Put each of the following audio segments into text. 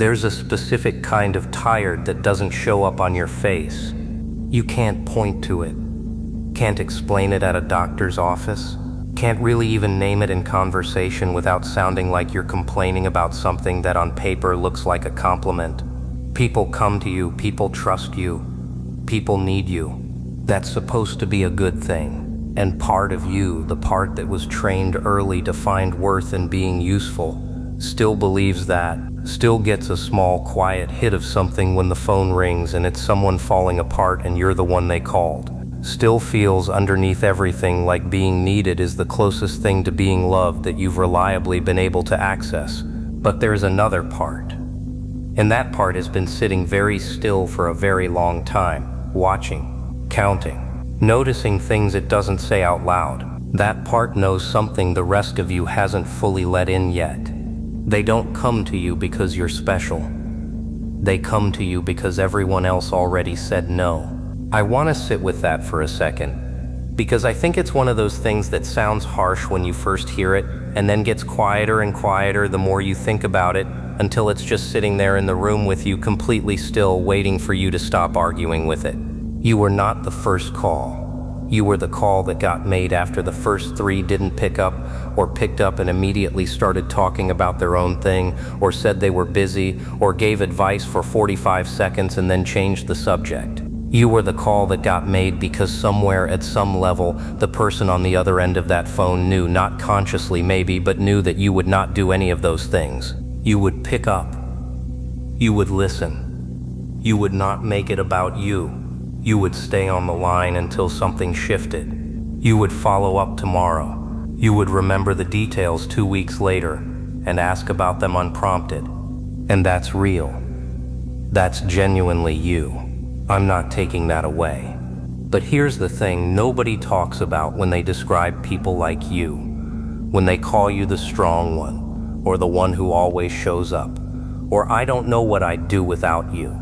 There's a specific kind of tired that doesn't show up on your face. You can't point to it, can't explain it at a doctor's office, can't really even name it in conversation without sounding like you're complaining about something that on paper looks like a compliment. People come to you, people trust you, people need you. That's supposed to be a good thing. And part of you, the part that was trained early to find worth in being useful, still believes that, still gets a small quiet hit of something when the phone rings and it's someone falling apart and you're the one they called. Still feels underneath everything like being needed is the closest thing to being loved that you've reliably been able to access. But there's another part. And that part has been sitting very still for a very long time, watching, counting, noticing things it doesn't say out loud. That part knows something the rest of you hasn't fully let in yet. They don't come to you because you're special. They come to you because everyone else already said no. I want to sit with that for a second, because I think it's one of those things that sounds harsh when you first hear it, and then gets quieter and quieter the more you think about it, until it's just sitting there in the room with you completely still, waiting for you to stop arguing with it. You were not the first call. You were the call that got made after the first three didn't pick up, or picked up and immediately started talking about their own thing, or said they were busy, or gave advice for 45 seconds and then changed the subject. You were the call that got made because somewhere at some level, the person on the other end of that phone knew, not consciously maybe, but knew that you would not do any of those things. You would pick up. You would listen. You would not make it about you. You would stay on the line until something shifted. You would follow up tomorrow. You would remember the details 2 weeks later and ask about them unprompted. And that's real. That's genuinely you. I'm not taking that away. But here's the thing nobody talks about when they describe people like you. When they call you the strong one, or the one who always shows up, or I don't know what I'd do without you.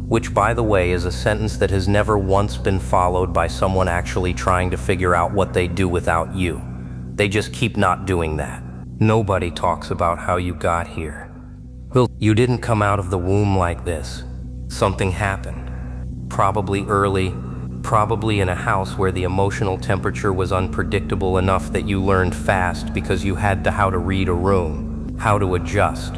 Which, by the way, is a sentence that has never once been followed by someone actually trying to figure out what they do without you. They just keep not doing that. Nobody talks about how you got here. Well, you didn't come out of the womb like this. Something happened. Probably early, probably in a house where the emotional temperature was unpredictable enough that you learned fast because you had to how to read a room, how to adjust,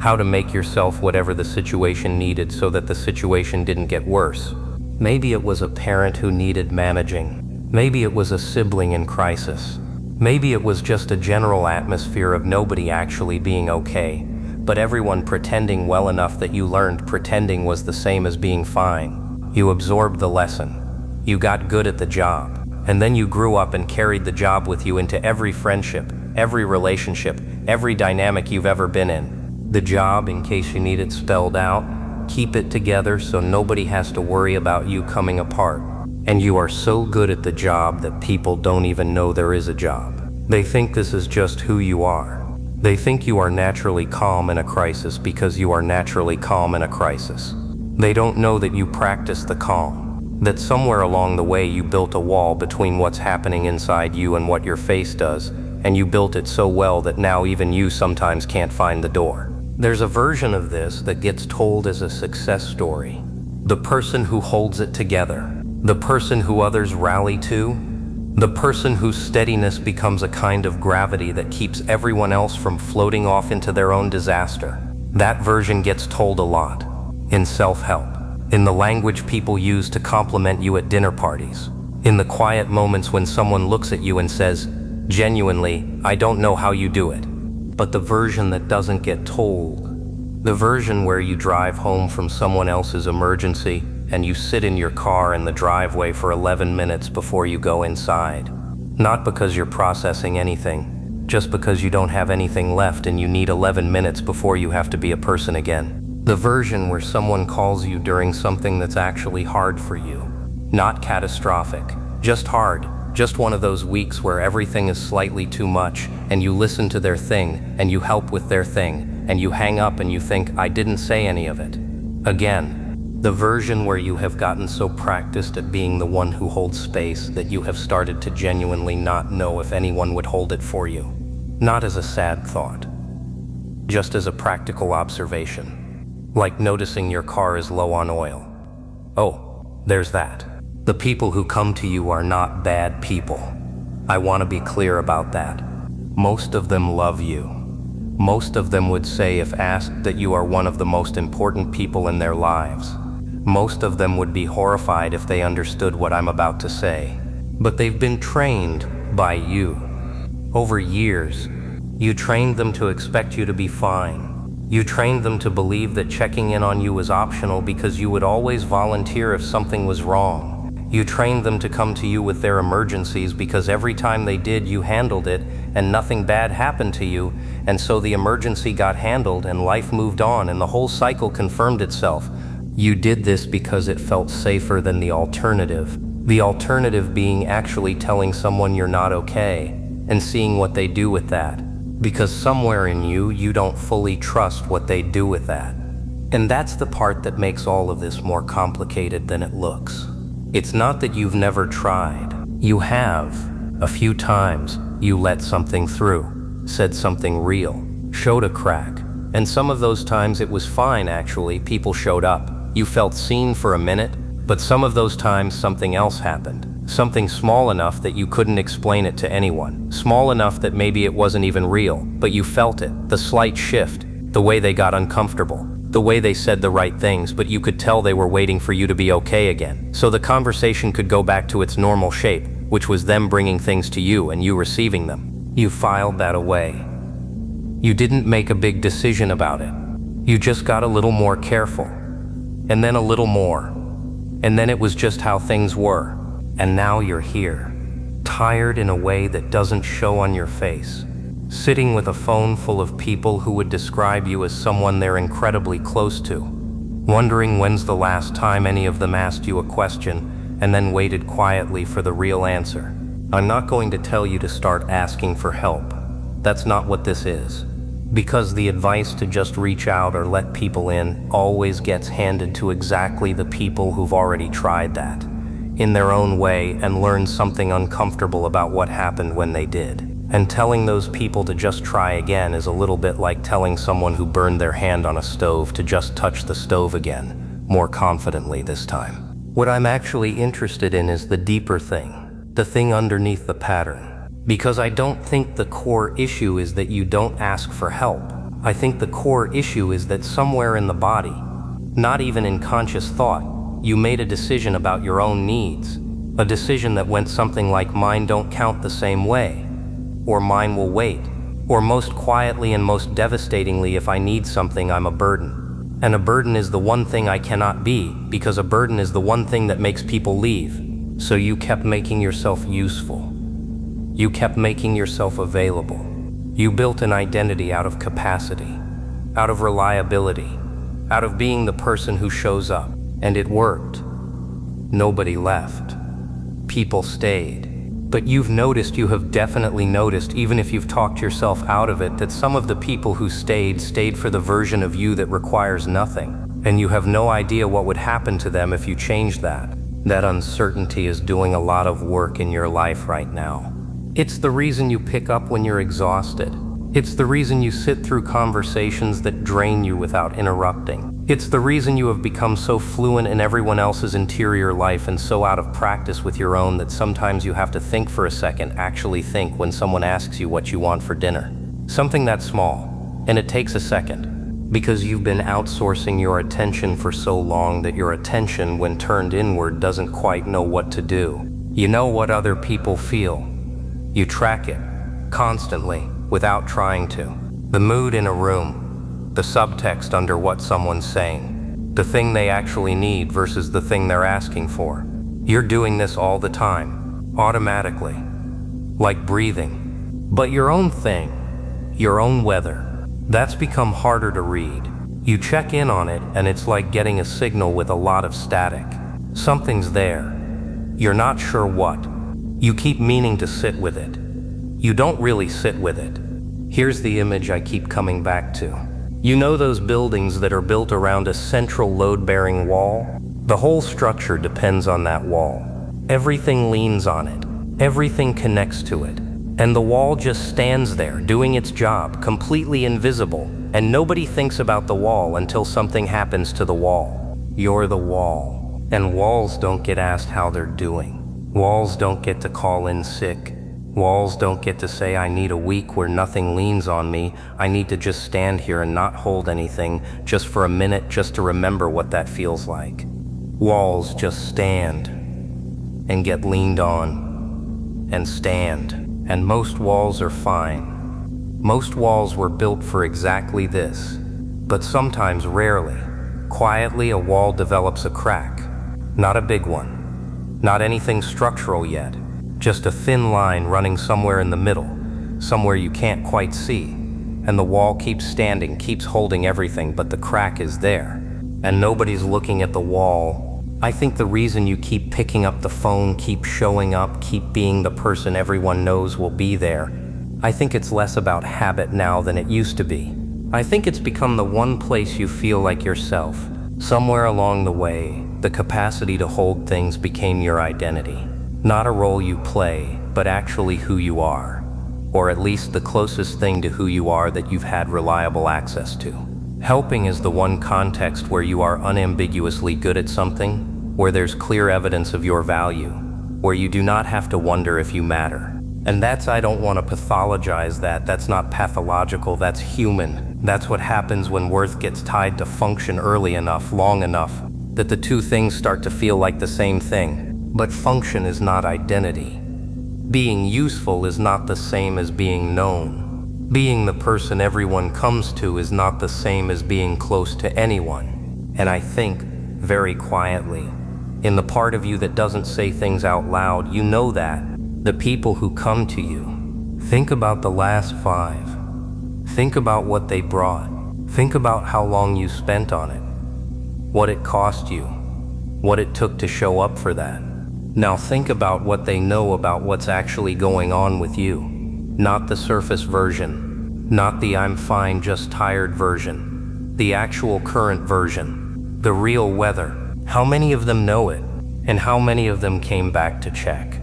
how to make yourself whatever the situation needed so that the situation didn't get worse. Maybe it was a parent who needed managing. Maybe it was a sibling in crisis. Maybe it was just a general atmosphere of nobody actually being okay, but everyone pretending well enough that you learned pretending was the same as being fine. You absorbed the lesson. You got good at the job. And then you grew up and carried the job with you into every friendship, every relationship, every dynamic you've ever been in. The job, in case you need it spelled out, keep it together so nobody has to worry about you coming apart. And you are so good at the job that people don't even know there is a job. They think this is just who you are. They think you are naturally calm in a crisis because you are naturally calm in a crisis. They don't know that you practice the calm, that somewhere along the way you built a wall between what's happening inside you and what your face does, and you built it so well that now even you sometimes can't find the door. There's a version of this that gets told as a success story. The person who holds it together, the person who others rally to, the person whose steadiness becomes a kind of gravity that keeps everyone else from floating off into their own disaster. That version gets told a lot. In self-help, in the language people use to compliment you at dinner parties, in the quiet moments when someone looks at you and says, genuinely, I don't know how you do it. But the version that doesn't get told, the version where you drive home from someone else's emergency and you sit in your car in the driveway for 11 minutes before you go inside. Not because you're processing anything, just because you don't have anything left and you need 11 minutes before you have to be a person again. The version where someone calls you during something that's actually hard for you. Not catastrophic, just hard, just one of those weeks where everything is slightly too much and you listen to their thing and you help with their thing and you hang up and you think, I didn't say any of it. Again, the version where you have gotten so practiced at being the one who holds space that you have started to genuinely not know if anyone would hold it for you. Not as a sad thought, just as a practical observation. Like noticing your car is low on oil. Oh, there's that. The people who come to you are not bad people. I want to be clear about that. Most of them love you. Most of them would say, if asked, that you are one of the most important people in their lives. Most of them would be horrified if they understood what I'm about to say. But they've been trained by you. Over years, you trained them to expect you to be fine. You trained them to believe that checking in on you was optional because you would always volunteer if something was wrong. You trained them to come to you with their emergencies because every time they did, you handled it and nothing bad happened to you, and so the emergency got handled and life moved on and the whole cycle confirmed itself. You did this because it felt safer than the alternative. The alternative being actually telling someone you're not okay and seeing what they do with that. Because somewhere in you, you don't fully trust what they do with that. And that's the part that makes all of this more complicated than it looks. It's not that you've never tried. You have. A few times, you let something through, said something real, showed a crack. And some of those times it was fine actually, people showed up. You felt seen for a minute, but some of those times something else happened. Something small enough that you couldn't explain it to anyone. Small enough that maybe it wasn't even real, but you felt it. The slight shift, the way they got uncomfortable, the way they said the right things, but you could tell they were waiting for you to be okay again. So the conversation could go back to its normal shape, which was them bringing things to you and you receiving them. You filed that away. You didn't make a big decision about it. You just got a little more careful. And then a little more. And then it was just how things were. And now you're here, tired in a way that doesn't show on your face, sitting with a phone full of people who would describe you as someone they're incredibly close to, wondering when's the last time any of them asked you a question and then waited quietly for the real answer. I'm not going to tell you to start asking for help. That's not what this is. Because the advice to just reach out or let people in always gets handed to exactly the people who've already tried that, in their own way, and learned something uncomfortable about what happened when they did. And telling those people to just try again is a little bit like telling someone who burned their hand on a stove to just touch the stove again, more confidently this time. What I'm actually interested in is the deeper thing, the thing underneath the pattern. Because I don't think the core issue is that you don't ask for help. I think the core issue is that somewhere in the body, not even in conscious thought, you made a decision about your own needs. A decision that went something like, mine don't count the same way, or mine will wait, or most quietly and most devastatingly, if I need something, I'm a burden. And a burden is the one thing I cannot be, because a burden is the one thing that makes people leave. So you kept making yourself useful. You kept making yourself available. You built an identity out of capacity, out of reliability, out of being the person who shows up. And it worked. Nobody left. People stayed. But you've noticed, you have definitely noticed, even if you've talked yourself out of it, that some of the people who stayed for the version of you that requires nothing. And you have no idea what would happen to them if you changed that. That uncertainty is doing a lot of work in your life right now. It's the reason you pick up when you're exhausted. It's the reason you sit through conversations that drain you without interrupting. It's the reason you have become so fluent in everyone else's interior life and so out of practice with your own that sometimes you have to think for a second, actually think, when someone asks you what you want for dinner. Something that small, and it takes a second, because you've been outsourcing your attention for so long that your attention, when turned inward, doesn't quite know what to do. You know what other people feel. You track it, constantly, without trying to. The mood in a room, the subtext under what someone's saying, the thing they actually need versus the thing they're asking for. You're doing this all the time, automatically, like breathing. But your own thing, your own weather, that's become harder to read. You check in on it and it's like getting a signal with a lot of static. Something's there. You're not sure what. You keep meaning to sit with it. You don't really sit with it. Here's the image I keep coming back to. You know those buildings that are built around a central load-bearing wall? The whole structure depends on that wall. Everything leans on it. Everything connects to it. And the wall just stands there, doing its job, completely invisible, and nobody thinks about the wall until something happens to the wall. You're the wall. And walls don't get asked how they're doing. Walls don't get to call in sick. Walls don't get to say, I need a week where nothing leans on me. I need to just stand here and not hold anything, just for a minute, just to remember what that feels like. Walls just stand and get leaned on and stand. And most walls are fine. Most walls were built for exactly this. But sometimes, rarely, quietly a wall develops a crack. Not a big one. Not anything structural yet. Just a thin line running somewhere in the middle, somewhere you can't quite see. And the wall keeps standing, keeps holding everything, but the crack is there. And nobody's looking at the wall. I think the reason you keep picking up the phone, keep showing up, keep being the person everyone knows will be there, I think it's less about habit now than it used to be. I think it's become the one place you feel like yourself. Somewhere along the way, the capacity to hold things became your identity. Not a role you play, but actually who you are. Or at least the closest thing to who you are that you've had reliable access to. Helping is the one context where you are unambiguously good at something, where there's clear evidence of your value, where you do not have to wonder if you matter. And I don't want to pathologize that. That's not pathological, that's human. That's what happens when worth gets tied to function early enough, long enough, that the two things start to feel like the same thing. But function is not identity. Being useful is not the same as being known. Being the person everyone comes to is not the same as being close to anyone. And I think, very quietly, in the part of you that doesn't say things out loud, you know that. The people who come to you. Think about the last 5. Think about what they brought. Think about how long you spent on it. What it cost you. What it took to show up for that. Now think about what they know about what's actually going on with you. Not the surface version. Not the I'm fine, just tired version. The actual current version. The real weather. How many of them know it? And how many of them came back to check?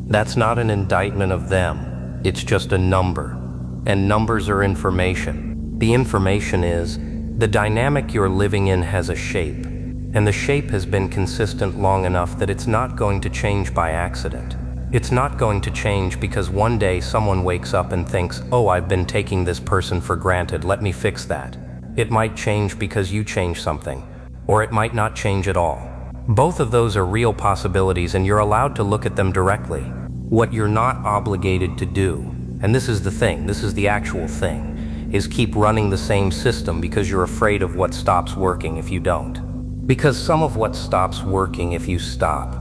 That's not an indictment of them. It's just a number. And numbers are information. The information is, the dynamic you're living in has a shape. And the shape has been consistent long enough that it's not going to change by accident. It's not going to change because one day someone wakes up and thinks, oh, I've been taking this person for granted, let me fix that. It might change because you change something, or it might not change at all. Both of those are real possibilities and you're allowed to look at them directly. What you're not obligated to do, and this is the thing, this is the actual thing, is keep running the same system because you're afraid of what stops working if you don't. Because some of what stops working if you stop,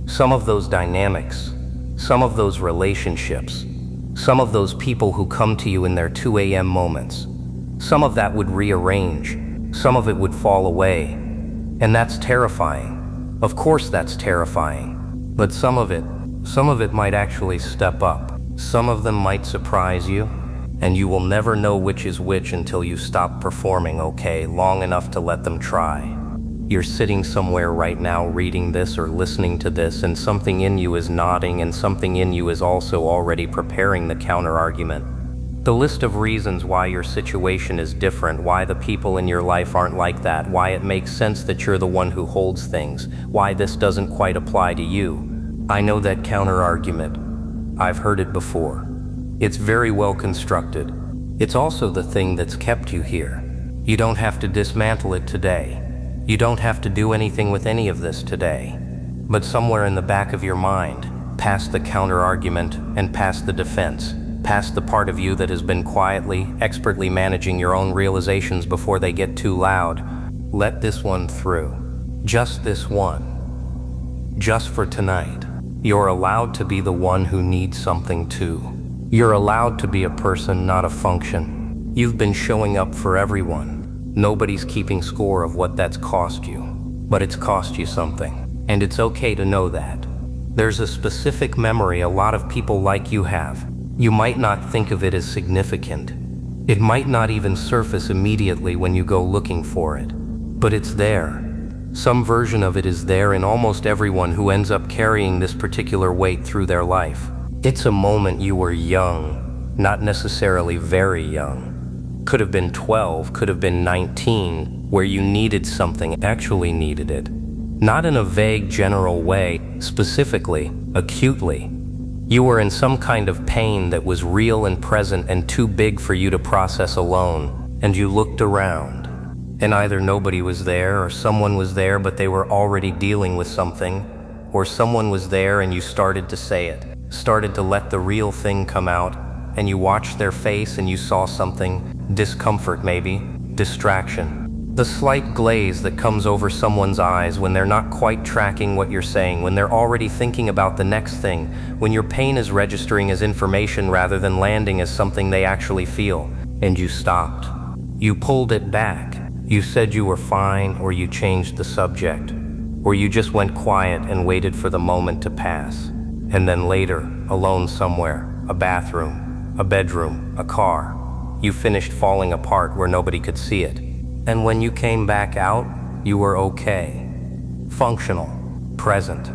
some of those dynamics, some of those relationships, some of those people who come to you in their 2 a.m. moments, some of that would rearrange, some of it would fall away, and that's terrifying. Of course that's terrifying, but some of it might actually step up. Some of them might surprise you, and you will never know which is which until you stop performing okay long enough to let them try. You're sitting somewhere right now reading this or listening to this, and something in you is nodding and something in you is also already preparing the counter-argument. The list of reasons why your situation is different, why the people in your life aren't like that, why it makes sense that you're the one who holds things, why this doesn't quite apply to you. I know that counter-argument. I've heard it before. It's very well constructed. It's also the thing that's kept you here. You don't have to dismantle it today. You don't have to do anything with any of this today. But somewhere in the back of your mind, past the counter-argument and past the defense, past the part of you that has been quietly, expertly managing your own realizations before they get too loud, let this one through. Just this one. Just for tonight. You're allowed to be the one who needs something too. You're allowed to be a person, not a function. You've been showing up for everyone. Nobody's keeping score of what that's cost you, but it's cost you something, and it's okay to know that. There's a specific memory a lot of people like you have. You might not think of it as significant. It might not even surface immediately when you go looking for it, but it's there. Some version of it is there in almost everyone who ends up carrying this particular weight through their life. It's a moment you were young, not necessarily very young. Could have been 12, could have been 19, where you needed something, actually needed it. Not in a vague general way, specifically, acutely. You were in some kind of pain that was real and present and too big for you to process alone, and you looked around. And either nobody was there or someone was there but they were already dealing with something, or someone was there and you started to say it, started to let the real thing come out, and you watched their face and you saw something, discomfort maybe, distraction. The slight glaze that comes over someone's eyes when they're not quite tracking what you're saying, when they're already thinking about the next thing, when your pain is registering as information rather than landing as something they actually feel, and you stopped. You pulled it back. You said you were fine, or you changed the subject, or you just went quiet and waited for the moment to pass. And then later, alone somewhere, a bathroom, a bedroom, a car, you finished falling apart where nobody could see it. And when you came back out, you were okay, functional, present,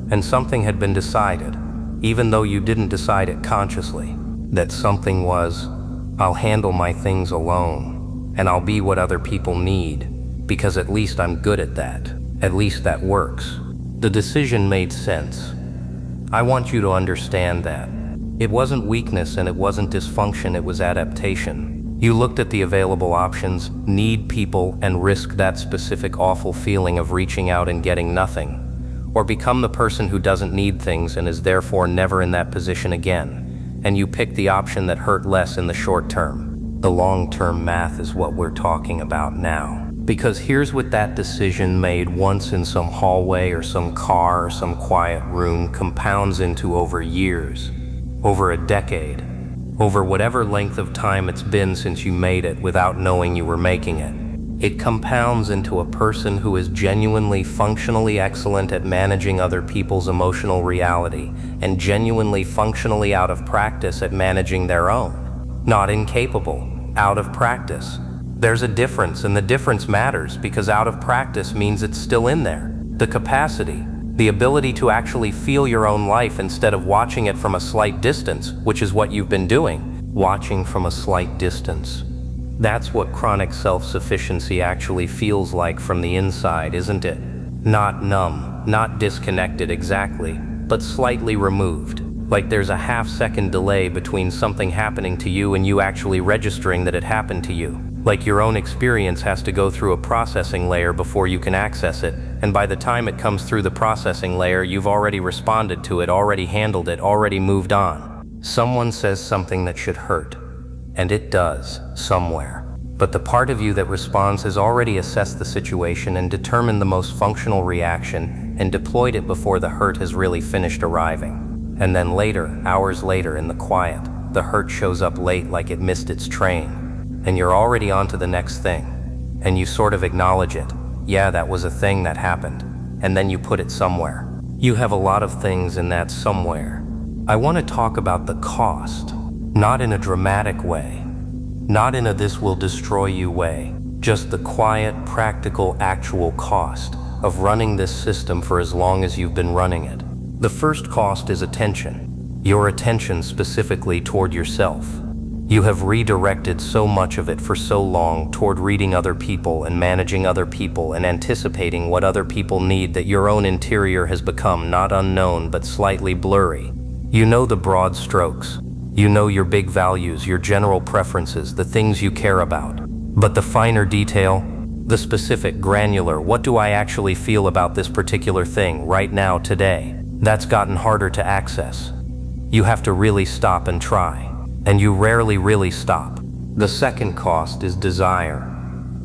and something had been decided, even though you didn't decide it consciously, that something was, I'll handle my things alone. And I'll be what other people need, because at least I'm good at that. At least that works. The decision made sense. I want you to understand that. It wasn't weakness and it wasn't dysfunction, it was adaptation. You looked at the available options, need people, and risk that specific awful feeling of reaching out and getting nothing. Or become the person who doesn't need things and is therefore never in that position again. And you picked the option that hurt less in the short term. The long-term math is what we're talking about now. Because here's what that decision made once in some hallway or some car or some quiet room compounds into over years, over a decade, over whatever length of time it's been since you made it without knowing you were making it. It compounds into a person who is genuinely functionally excellent at managing other people's emotional reality and genuinely functionally out of practice at managing their own. Not incapable, out of practice. There's a difference, and the difference matters because out of practice means it's still in there. The capacity, the ability to actually feel your own life instead of watching it from a slight distance, which is what you've been doing, watching from a slight distance. That's what chronic self-sufficiency actually feels like from the inside, isn't it? Not numb, not disconnected exactly, but slightly removed. Like there's a half-second delay between something happening to you and you actually registering that it happened to you. Like your own experience has to go through a processing layer before you can access it, and by the time it comes through the processing layer, you've already responded to it, already handled it, already moved on. Someone says something that should hurt, and it does, somewhere. But the part of you that responds has already assessed the situation and determined the most functional reaction and deployed it before the hurt has really finished arriving. And then later, hours later in the quiet, the hurt shows up late like it missed its train. And you're already on to the next thing. And you sort of acknowledge it. Yeah, that was a thing that happened. And then you put it somewhere. You have a lot of things in that somewhere. I want to talk about the cost. Not in a dramatic way. Not in a this will destroy you way. Just the quiet, practical, actual cost of running this system for as long as you've been running it. The first cost is attention. Your attention specifically toward yourself. You have redirected so much of it for so long toward reading other people and managing other people and anticipating what other people need that your own interior has become not unknown but slightly blurry. You know the broad strokes. You know your big values, your general preferences, the things you care about. But the finer detail, the specific, granular, what do I actually feel about this particular thing right now, today? That's gotten harder to access. You have to really stop and try, and you rarely really stop. The second cost is desire,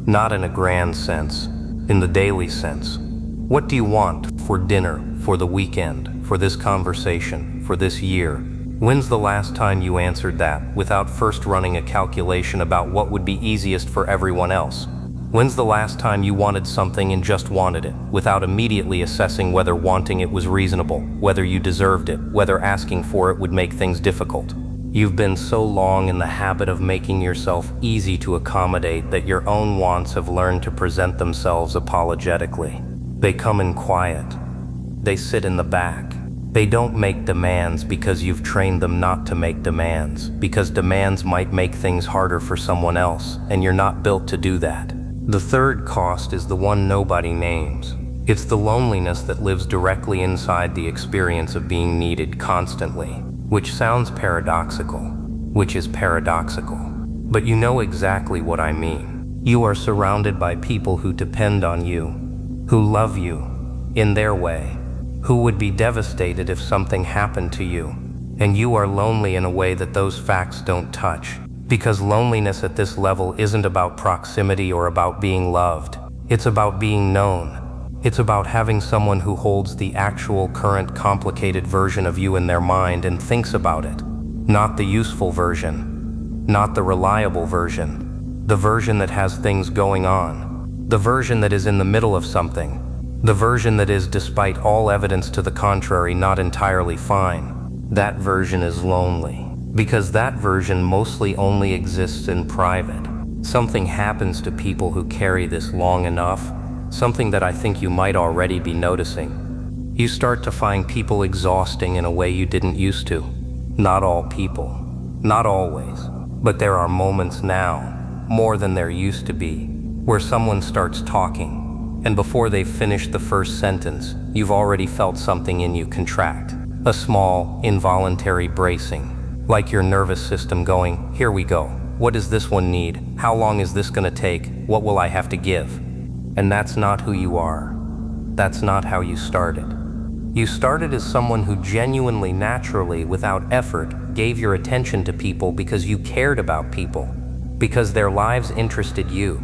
not in a grand sense, in the daily sense. What do you want for dinner, for the weekend, for this conversation, for this year? When's the last time you answered that without first running a calculation about what would be easiest for everyone else? When's the last time you wanted something and just wanted it, without immediately assessing whether wanting it was reasonable, whether you deserved it, whether asking for it would make things difficult? You've been so long in the habit of making yourself easy to accommodate that your own wants have learned to present themselves apologetically. They come in quiet. They sit in the back. They don't make demands because you've trained them not to make demands, because demands might make things harder for someone else, and you're not built to do that. The third cost is the one nobody names. It's the loneliness that lives directly inside the experience of being needed constantly, which sounds paradoxical, which is paradoxical. But you know exactly what I mean. You are surrounded by people who depend on you, who love you in their way, who would be devastated if something happened to you, and you are lonely in a way that those facts don't touch. Because loneliness at this level isn't about proximity or about being loved. It's about being known. It's about having someone who holds the actual current complicated version of you in their mind and thinks about it. Not the useful version, not the reliable version, the version that has things going on, the version that is in the middle of something, the version that is, despite all evidence to the contrary, not entirely fine. That version is lonely, because that version mostly only exists in private. Something happens to people who carry this long enough, something that I think you might already be noticing. You start to find people exhausting in a way you didn't used to. Not all people, not always, but there are moments now, more than there used to be, where someone starts talking, and before they've finished the first sentence, you've already felt something in you contract. A small, involuntary bracing, like your nervous system going, here we go. What does this one need? How long is this gonna take? What will I have to give? And that's not who you are. That's not how you started. You started as someone who genuinely, naturally, without effort, gave your attention to people because you cared about people, because their lives interested you,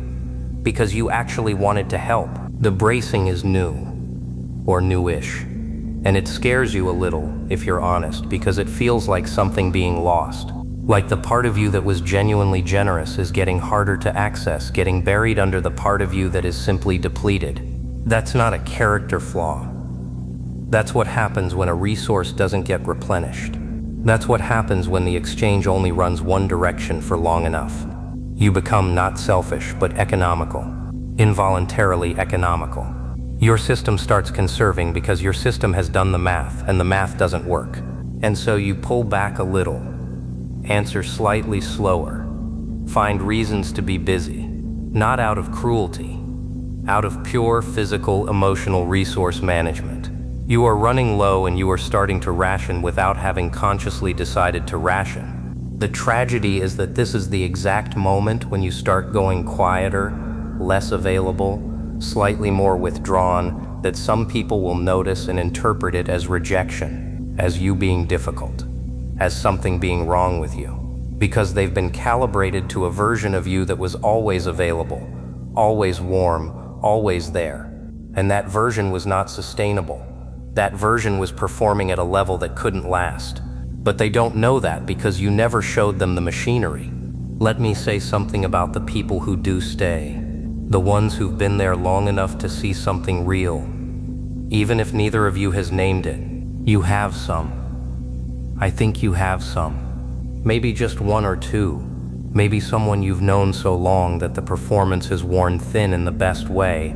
because you actually wanted to help. The bracing is new, or newish, and it scares you a little, if you're honest, because it feels like something being lost. Like the part of you that was genuinely generous is getting harder to access, getting buried under the part of you that is simply depleted. That's not a character flaw. That's what happens when a resource doesn't get replenished. That's what happens when the exchange only runs one direction for long enough. You become not selfish, but economical. Involuntarily economical. Your system starts conserving because your system has done the math, and the math doesn't work. And so you pull back a little, answer slightly slower, find reasons to be busy, not out of cruelty, out of pure physical, emotional resource management. You are running low and you are starting to ration without having consciously decided to ration. The tragedy is that this is the exact moment when you start going quieter, less available, slightly more withdrawn, that some people will notice and interpret it as rejection, as you being difficult, as something being wrong with you, because they've been calibrated to a version of you that was always available, always warm, always there. And that version was not sustainable. That version was performing at a level that couldn't last. But they don't know that because you never showed them the machinery. Let me say something about the people who do stay. The ones who've been there long enough to see something real. Even if neither of you has named it, you have some. I think you have some. Maybe just one or two. Maybe someone you've known so long that the performance has worn thin in the best way,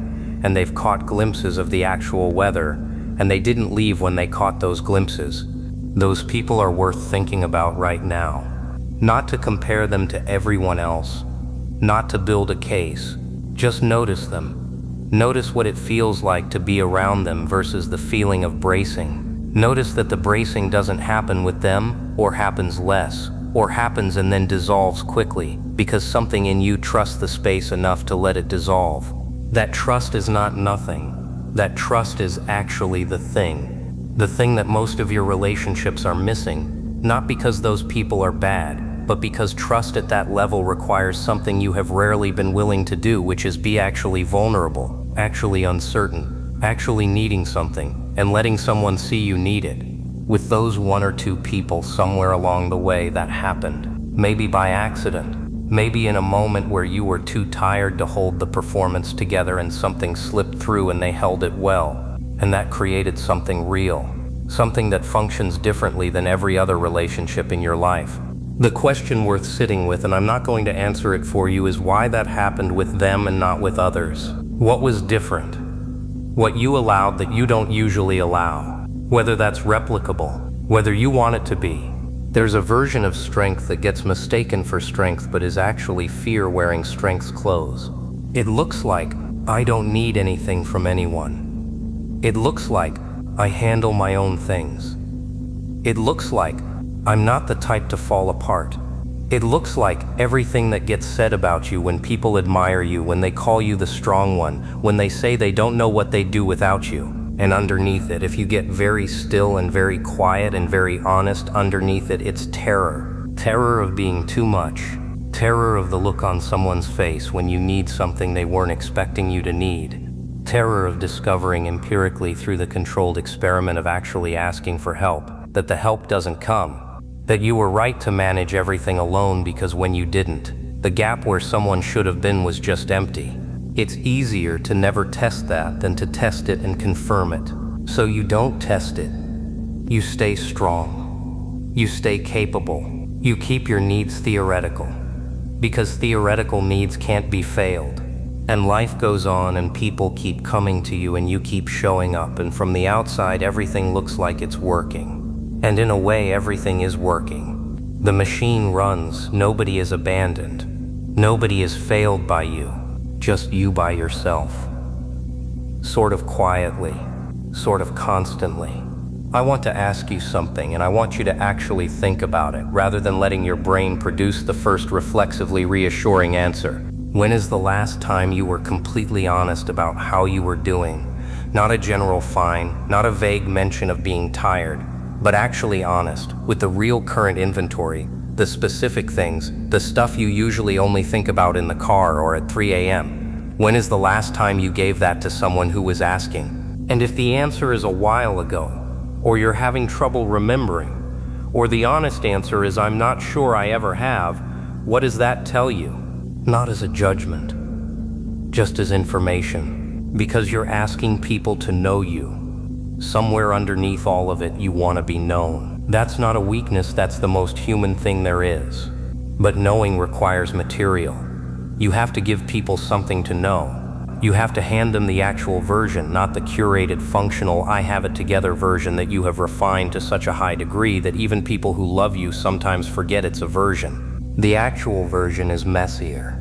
and they've caught glimpses of the actual weather, and they didn't leave when they caught those glimpses. Those people are worth thinking about right now. Not to compare them to everyone else, not to build a case. Just notice them. Notice what it feels like to be around them versus the feeling of bracing. Notice that the bracing doesn't happen with them, or happens less, or happens and then dissolves quickly, because something in you trusts the space enough to let it dissolve. That trust is not nothing. That trust is actually the thing that most of your relationships are missing, not because those people are bad, but because trust at that level requires something you have rarely been willing to do, which is be actually vulnerable, actually uncertain, actually needing something, and letting someone see you need it. With those one or two people somewhere along the way that happened, maybe by accident, maybe in a moment where you were too tired to hold the performance together and something slipped through and they held it well, and that created something real, something that functions differently than every other relationship in your life. The question worth sitting with, and I'm not going to answer it for you, is why that happened with them and not with others. What was different? What you allowed that you don't usually allow? whether that's replicable, whether you want it to be. There's a version of strength that gets mistaken for strength but is actually fear wearing strength's clothes. It looks like I don't need anything from anyone. It looks like I handle my own things. It looks like I'm not the type to fall apart. It looks like everything that gets said about you when people admire you, when they call you the strong one, when they say they don't know what they'd do without you. And underneath it, if you get very still and very quiet and very honest, underneath it, it's terror. Terror of being too much. Terror of the look on someone's face when you need something they weren't expecting you to need. Terror of discovering empirically through the controlled experiment of actually asking for help, that the help doesn't come. That you were right to manage everything alone because when you didn't, the gap where someone should have been was just empty. It's easier to never test that than to test it and confirm it. So you don't test it. You stay strong. You stay capable. You keep your needs theoretical. Because theoretical needs can't be failed. And life goes on and people keep coming to you and you keep showing up, and from the outside everything looks like it's working. And in a way, everything is working. The machine runs, nobody is abandoned. Nobody is failed by you, just you by yourself. Sort of quietly, sort of constantly. I want to ask you something, and I want you to actually think about it, rather than letting your brain produce the first reflexively reassuring answer. When is the last time you were completely honest about how you were doing? Not a general fine, not a vague mention of being tired, but actually honest, with the real current inventory, the specific things, the stuff you usually only think about in the car or at 3 a.m. When is the last time you gave that to someone who was asking? And if the answer is a while ago, or you're having trouble remembering, or the honest answer is I'm not sure I ever have, what does that tell you? Not as a judgment, just as information, because you're asking people to know you. Somewhere underneath all of it, you want to be known. That's not a weakness, that's the most human thing there is. But knowing requires material. You have to give people something to know. You have to hand them the actual version, not the curated, functional, I have it together version that you have refined to such a high degree that even people who love you sometimes forget it's a version. The actual version is messier,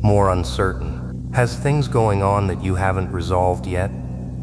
more uncertain, has things going on that you haven't resolved yet,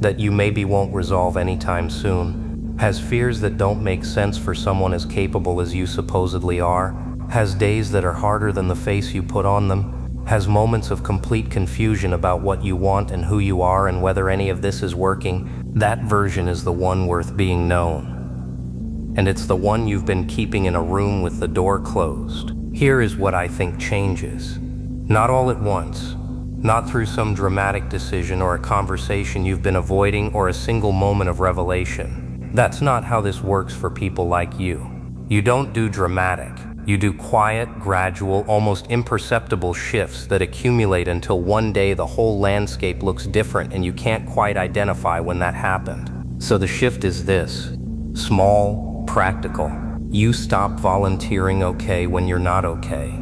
that you maybe won't resolve anytime soon, has fears that don't make sense for someone as capable as you supposedly are, has days that are harder than the face you put on them, has moments of complete confusion about what you want and who you are and whether any of this is working. That version is the one worth being known. And it's the one you've been keeping in a room with the door closed. Here is what I think changes. Not all at once. Not through some dramatic decision or a conversation you've been avoiding or a single moment of revelation. That's not how this works for people like you. You don't do dramatic. You do quiet, gradual, almost imperceptible shifts that accumulate until one day the whole landscape looks different and you can't quite identify when that happened. So the shift is this: small, practical. You stop volunteering okay when you're not okay.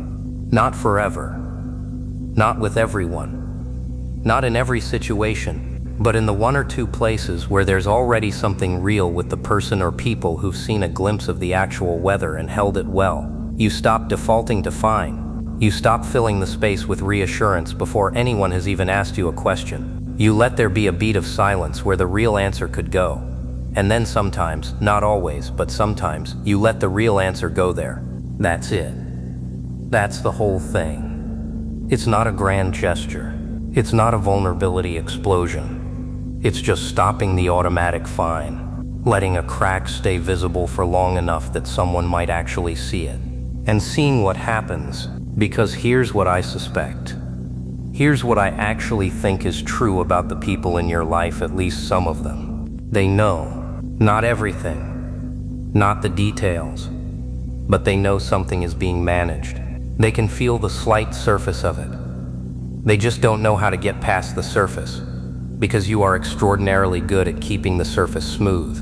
Not forever. Not with everyone. Not in every situation, but in the one or two places where there's already something real with the person or people who've seen a glimpse of the actual weather and held it well. You stop defaulting to fine. You stop filling the space with reassurance before anyone has even asked you a question. You let there be a beat of silence where the real answer could go. And then sometimes, not always, but sometimes, you let the real answer go there. That's it. That's the whole thing. It's not a grand gesture. It's not a vulnerability explosion. It's just stopping the automatic fine, letting a crack stay visible for long enough that someone might actually see it, and seeing what happens, because here's what I suspect. Here's what I actually think is true about the people in your life, at least some of them. They know, not everything, not the details, but they know something is being managed. They can feel the slight surface of it. They just don't know how to get past the surface, because you are extraordinarily good at keeping the surface smooth.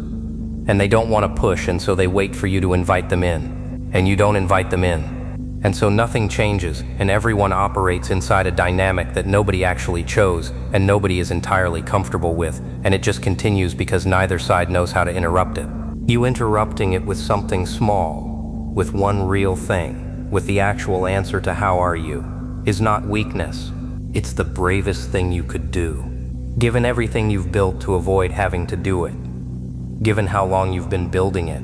And they don't want to push, and so they wait for you to invite them in. And you don't invite them in. And so nothing changes, and everyone operates inside a dynamic that nobody actually chose, and nobody is entirely comfortable with, and it just continues because neither side knows how to interrupt it. You interrupting it with something small, with one real thing, with the actual answer to how are you, is not weakness. It's the bravest thing you could do. Given everything you've built to avoid having to do it, given how long you've been building it,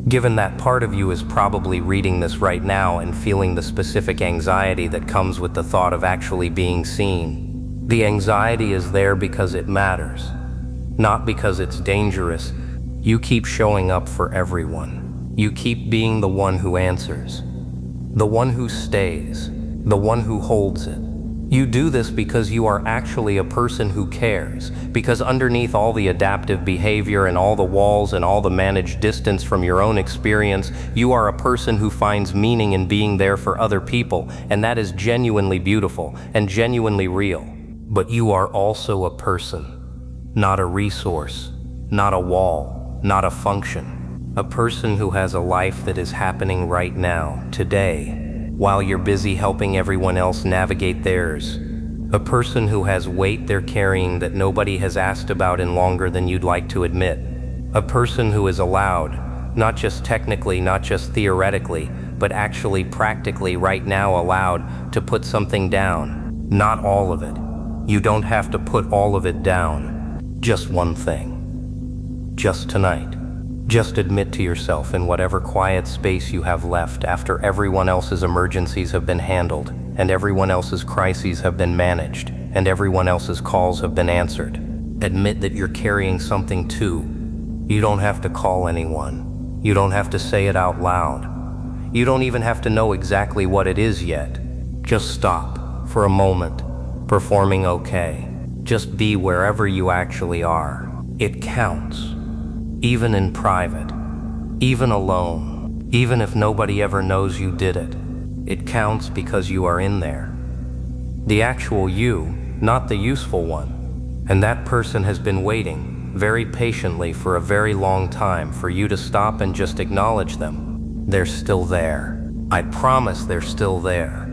given that part of you is probably reading this right now and feeling the specific anxiety that comes with the thought of actually being seen. The anxiety is there because it matters, not because it's dangerous. You keep showing up for everyone. You keep being the one who answers, the one who stays, the one who holds it. You do this because you are actually a person who cares, because underneath all the adaptive behavior and all the walls and all the managed distance from your own experience, you are a person who finds meaning in being there for other people, and that is genuinely beautiful and genuinely real. But you are also a person, not a resource, not a wall, not a function. A person who has a life that is happening right now, today, while you're busy helping everyone else navigate theirs. A person who has weight they're carrying that nobody has asked about in longer than you'd like to admit. A person who is allowed, not just technically, not just theoretically, but actually practically right now allowed to put something down. Not all of it. You don't have to put all of it down. Just one thing. Just tonight. Just admit to yourself in whatever quiet space you have left after everyone else's emergencies have been handled, and everyone else's crises have been managed, and everyone else's calls have been answered. Admit that you're carrying something too. You don't have to call anyone. You don't have to say it out loud. You don't even have to know exactly what it is yet. Just stop for a moment, performing okay. Just be wherever you actually are. It counts. Even in private, even alone, even if nobody ever knows you did it, it counts because you are in there. The actual you, not the useful one. And that person has been waiting very patiently for a very long time for you to stop and just acknowledge them. They're still there. I promise they're still there.